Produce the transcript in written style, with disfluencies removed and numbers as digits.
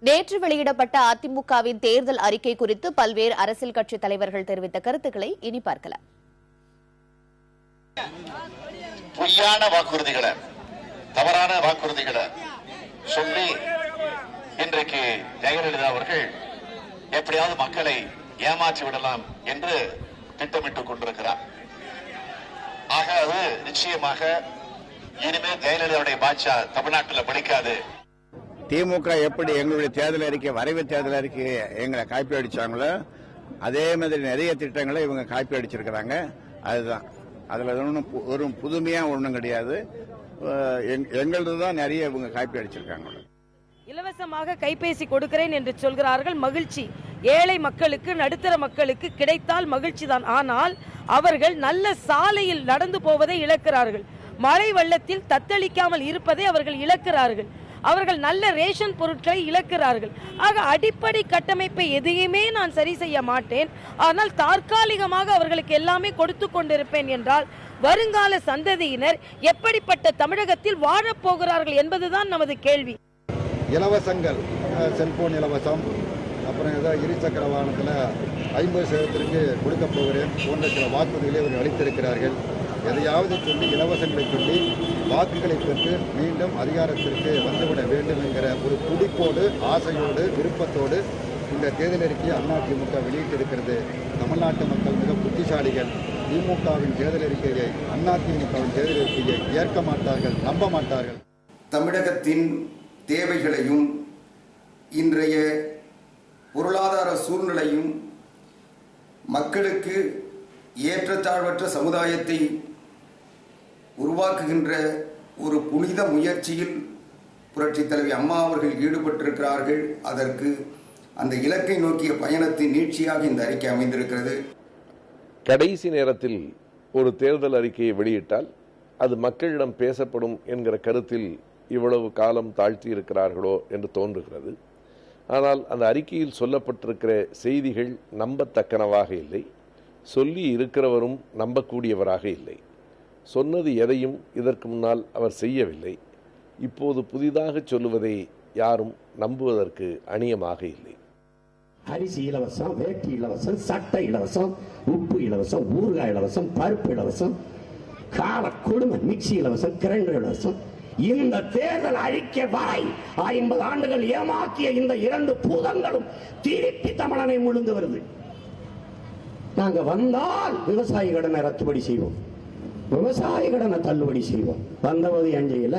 நேற்று வெளியிடப்பட்ட அதிமுகவின் தேர்தல் அறிக்கை குறித்து பல்வேறு அரசியல் கட்சித் தலைவர்கள் தெரிவித்த கருத்துக்களை இனி பார்க்கலாம். பொய்யான வாக்குறுதிகளை, தவறான வாக்குறுதிகளை சொல்லி இன்றைக்கு ஜெயலலிதா அவர்கள் எப்படியாவது மக்களை ஏமாற்றி விடலாம் என்று திட்டமிட்டுக் கொண்டிருக்கிறார். ஆக அது நிச்சயமாக இனிமேல் ஜெயலலிதாவுடைய பாட்சா தமிழ்நாட்டில் படிக்காது. திமுக எப்படி எங்களுடைய தேர்தல் அறிக்கை, வரைவு தேர்தல் அறிக்கை எங்களை காப்பி அடிச்சாங்களோ அதே மாதிரி நிறைய திட்டங்களை இவங்க காப்பி அடிச்சிருக்கிறாங்க. அதுதான் அதுல ஒரு புதுமையா ஒண்ணும் கிடையாது. எங்களது தான் நிறைய இவங்க காப்பி அடிச்சிருக்காங்க. இலவசமாக கைபேசி கொடுக்கிறேன் என்று சொல்கிறார்கள். மகிழ்ச்சி. ஏழை மக்களுக்கு, நடுத்தர மக்களுக்கு கிடைத்தால் மகிழ்ச்சி தான். ஆனால் அவர்கள் நல்ல சாலையில் நடந்து போவதை இழக்கிறார்கள். மழை வெள்ளத்தில் தத்தளிக்காமல் இருப்பதை அவர்கள் இழக்கிறார்கள். அவர்கள் நல்ல ரேஷன் பொருட்களை இழக்கிறார்கள். ஆக அடிப்படை கட்டமைப்பை எதையுமே நான் சரி செய்ய மாட்டேன், ஆனால் தற்காலிகமாக அவர்களுக்கு எல்லாமே கொடுத்து கொண்டிருப்பேன் என்றால் வருங்கால சந்ததியினர் எப்படிப்பட்ட தமிழகத்தில் வாழப்போகிறார்கள் என்பதுதான் நமது கேள்வி. இலவசங்கள், செல்போன் இலவசம், அப்புறம் ஏதோ இருசக்கர வாகனத்தில் 50% கொடுக்க போகிறேன் போன்ற சில வாக்குறுதிகளை இவர்கள் அளித்திருக்கிறார்கள். எதையாவது சொல்லி இலவசங்களை சொல்லி வாக்குகளை பெற்று மீண்டும் அதிகாரத்திற்கு வந்துவிட வேண்டும் என்கிற ஒரு துடிப்போடு, ஆசையோடு, விருப்பத்தோடு இந்த தேர்தல் அறிக்கையை அதிமுக வெளியிட்டிருக்கிறது. தமிழ்நாட்டு மக்கள் மிக புத்திசாலிகள். திமுகவின் தேர்தல் அறிக்கையை, அதிமுகவின் தேர்தல் அறிக்கையை ஏற்க மாட்டார்கள், நம்ப மாட்டார்கள். தமிழகத்தின் தேவைகளையும் இன்றைய பொருளாதார சூழ்நிலையும் மக்களுக்கு ஏற்றத்தாழ்வற்ற சமுதாயத்தை உருவாக்குகின்ற ஒரு புனித முயற்சியில் புரட்சித் தலைவி அம்மா அவர்கள் ஈடுபட்டிருக்கிறார்கள். அதற்கு அந்த இலக்கை நோக்கிய பயணத்தின் நீட்சியாக இந்த அறிக்கை அமைந்திருக்கிறது. கடைசி நேரத்தில் ஒரு தேர்தல் அறிக்கையை வெளியிட்டால் அது மக்களிடம் பேசப்படும் என்கிற கருத்தில் இவ்வளவு காலம் தாழ்த்தி இருக்கிறார்களோ என்று தோன்றுகிறது. ஆனால் அந்த அறிக்கையில் சொல்லப்பட்டிருக்கிற செய்திகள் நம்பத்தக்கனவாக இல்லை. சொல்லி இருக்கிறவரும் நம்பக்கூடியவராக இல்லை. சொன்னது எதையும் இதற்கு முன்னால் அவர் செய்யவில்லை. இப்போது புதிதாக சொல்லுவதை யாரும் நம்புவதற்கு அணியமாக இல்லை. அரிசி இலவசம், வேட்டி இலவசம், சட்டை இலவசம், உப்பு இலவசம், ஊறுகாய் இலவசம், பருப்பு இலவசம், கால குடும்ப மிக்சி இலவசம், கிரைண்டர் இலவசம். இந்த தேர்தல் அறிக்கை வரை 50 ஆண்டுகள் ஏமாற்றிய இந்த 2 பூதங்களும் திருப்பி தமிழனை முழுந்து வருது. நாங்க வந்தால் விவசாய கடனை ரத்துபடி செய்வோம், விவசாய கடனை தள்ளுபடி செய்வோம். வந்தவது என் செய்யல.